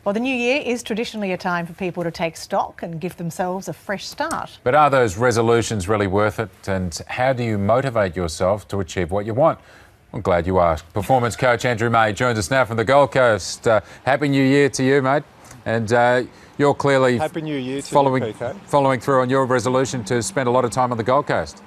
Well, the new year is traditionally a time for people to take stock and give themselves a fresh start. But are those resolutions really worth it? And how do you motivate yourself to achieve what you want? I'm glad you asked. Performance coach Andrew May joins us now from the Gold Coast. Happy New Year to you, mate. And you're clearly Happy New Year to following, you, PK. following through on your resolution to spend a lot of time on the Gold Coast.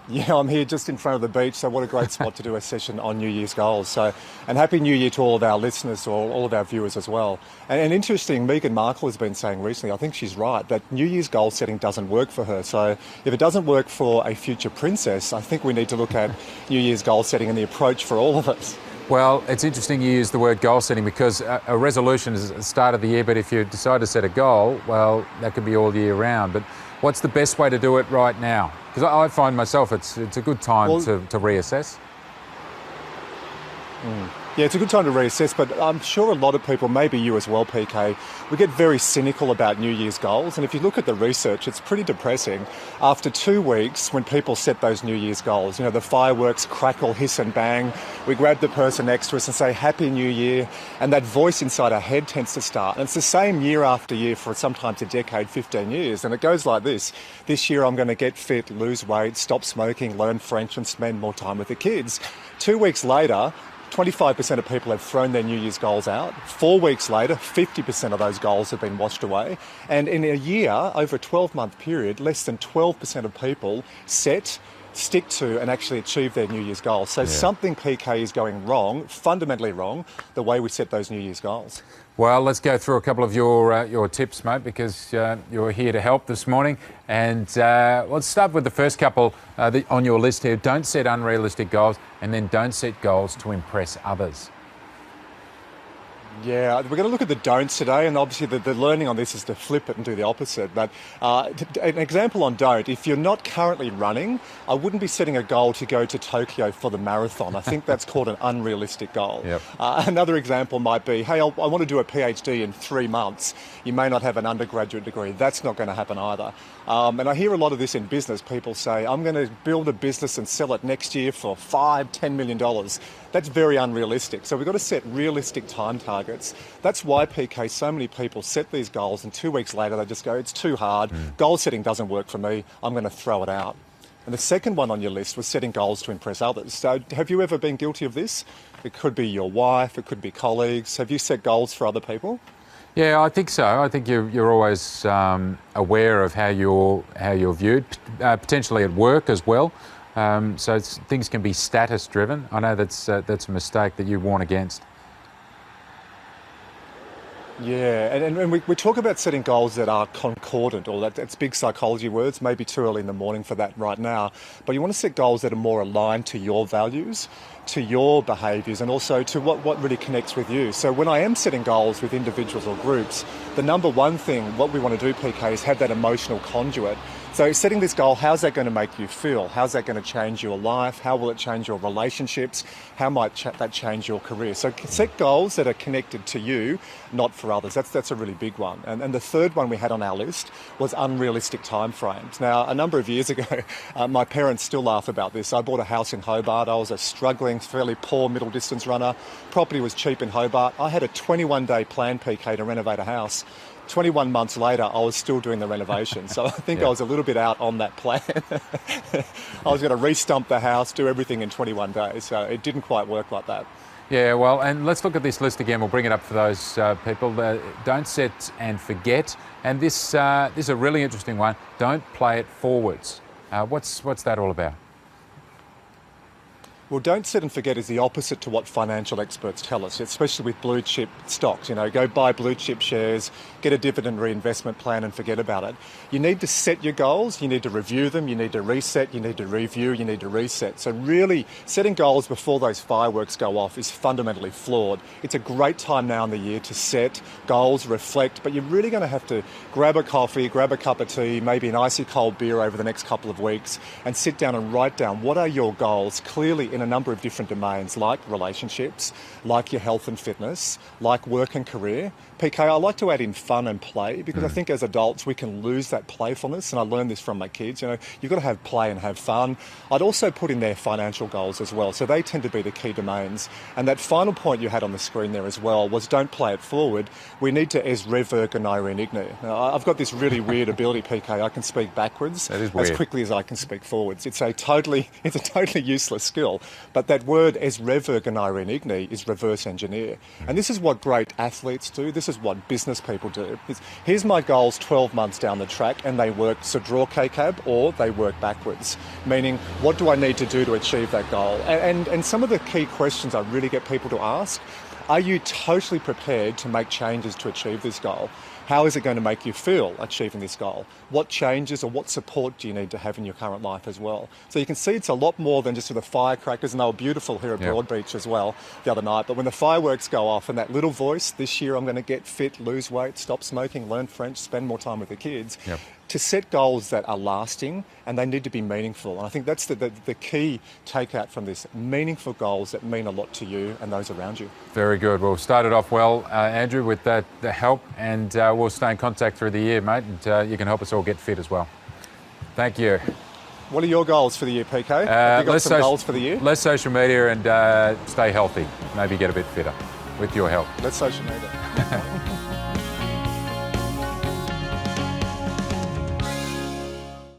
Yeah, I'm here just in front of the beach, so what a great spot to do a session on New Year's goals. So, and Happy New Year to all of our listeners, or all of our viewers as well. And interesting, Meghan Markle has been saying recently, I think she's right, that New Year's goal setting doesn't work for her. So if it doesn't work for a future princess, I think we need to look at New Year's goal setting and the approach for all of us. Well, it's interesting you use the word goal setting because a resolution is at the start of the year, but if you decide to set a goal, well, that could be all year round. But what's the best way to do it right now? Because I find myself it's a good time to reassess. Yeah, it's a good time to reassess, but I'm sure a lot of people, maybe you as well, PK, we get very cynical about New Year's goals. And if you look at the research, it's pretty depressing. After 2 weeks, when people set those New Year's goals, you know, the fireworks crackle, hiss and bang, we grab the person next to us and say, Happy New Year, and that voice inside our head tends to start. And it's the same year after year for sometimes a decade, 15 years. And it goes like this. This year I'm going to get fit, lose weight, stop smoking, learn French and spend more time with the kids. 2 weeks later, 25% of people have thrown their New Year's goals out. 4 weeks later, 50% of those goals have been washed away. And in a year, over a 12-month period, less than 12% of people stick to and actually achieve their New Year's goals. So something, PK, is going wrong, fundamentally wrong, the way we set those New Year's goals. Well, let's go through a couple of your tips, mate, because you're here to help this morning. And let's start with the first couple on your list here. Don't set unrealistic goals, and then don't set goals to impress others. Yeah, we're going to look at the don'ts today, and obviously the learning on this is to flip it and do the opposite. But an example on don't, if you're not currently running, I wouldn't be setting a goal to go to Tokyo for the marathon. I think that's called an unrealistic goal. Yep. Another example might be, hey, I want to do a PhD in 3 months. You may not have an undergraduate degree. That's not going to happen either. And I hear a lot of this in business. People say, I'm going to build a business and sell it next year for $5–10 million. That's very unrealistic. So we've got to set realistic time targets. That's why, PK, so many people set these goals and 2 weeks later they just go, it's too hard. Goal setting doesn't work for me. I'm going to throw it out. And the second one on your list was setting goals to impress others. So have you ever been guilty of this? It could be your wife, it could be colleagues. Have you set goals for other people? Yeah, I think so. I think you're always aware of how you're viewed, potentially at work as well. So things can be status driven. I know that's a mistake that you warn against. Yeah, and we talk about setting goals that are concordant, or that's big psychology words, maybe too early in the morning for that right now. But you want to set goals that are more aligned to your values, to your behaviours, and also to what really connects with you. So when I am setting goals with individuals or groups, the number one thing, what we want to do, PK, is have that emotional conduit. So setting this goal, how's that going to make you feel? How's that going to change your life? How will it change your relationships? How might that change your career? So set goals that are connected to you, not for others. That's a really big one. And the third one we had on our list was unrealistic timeframes. Now, a number of years ago, my parents still laugh about this. I bought a house in Hobart. I was a struggling, fairly poor middle distance runner. Property was cheap in Hobart. I had a 21-day plan, PK, to renovate a house. 21 months later, I was still doing the renovation. So I think I was a little bit out on that plan. I was going to re-stump the house, do everything in 21 days. So it didn't quite work like that. Yeah, well, and let's look at this list again. We'll bring it up for those people. Don't set and forget. And this is a really interesting one. Don't play it forwards. What's that all about? Well, don't set and forget is the opposite to what financial experts tell us, especially with blue chip stocks. You know, go buy blue chip shares, get a dividend reinvestment plan and forget about it. You need to set your goals, you need to review them, you need to reset, you need to review, you need to reset. So really, setting goals before those fireworks go off is fundamentally flawed. It's a great time now in the year to set goals, reflect, but you're really going to have to grab a coffee, grab a cup of tea, maybe an icy cold beer over the next couple of weeks and sit down and write down what are your goals clearly in a number of different domains, like relationships, like your health and fitness, like work and career. PK, I like to add in fun and play, because I think as adults we can lose that playfulness, and I learned this from my kids. You know, you've got to have play and have fun. I'd also put in there financial goals as well, so they tend to be the key domains. And that final point you had on the screen there as well was don't play it forward. We need to es rever Irene Igni. Now, I've got this really weird ability, PK. I can speak backwards That is as weird. quickly as I can speak forwards. It's a totally useless skill. But that word es rever Irene Igni is reverse engineer. And this is what great athletes do. This is what business people do. Here's my goals 12 months down the track, and they work so draw KCAB, or they work backwards, meaning what do I need to do to achieve that goal? And some of the key questions I really get people to ask: are you totally prepared to make changes to achieve this goal? How is it going to make you feel achieving this goal? What changes or what support do you need to have in your current life as well? So you can see it's a lot more than just sort of firecrackers, and they were beautiful here at Broadbeach as well the other night. But when the fireworks go off and that little voice, this year I'm going to get fit, lose weight, stop smoking, learn French, spend more time with the kids, to set goals that are lasting, and they need to be meaningful. And I think that's the key takeout from this: meaningful goals that mean a lot to you and those around you. Very good. Well, started off well, Andrew, with the help, and we'll stay in contact through the year, mate, and you can help us all get fit as well. Thank you. What are your goals for the year, PK? Have you got some goals for the year? Less social media and stay healthy. Maybe get a bit fitter with your help. Let's social media.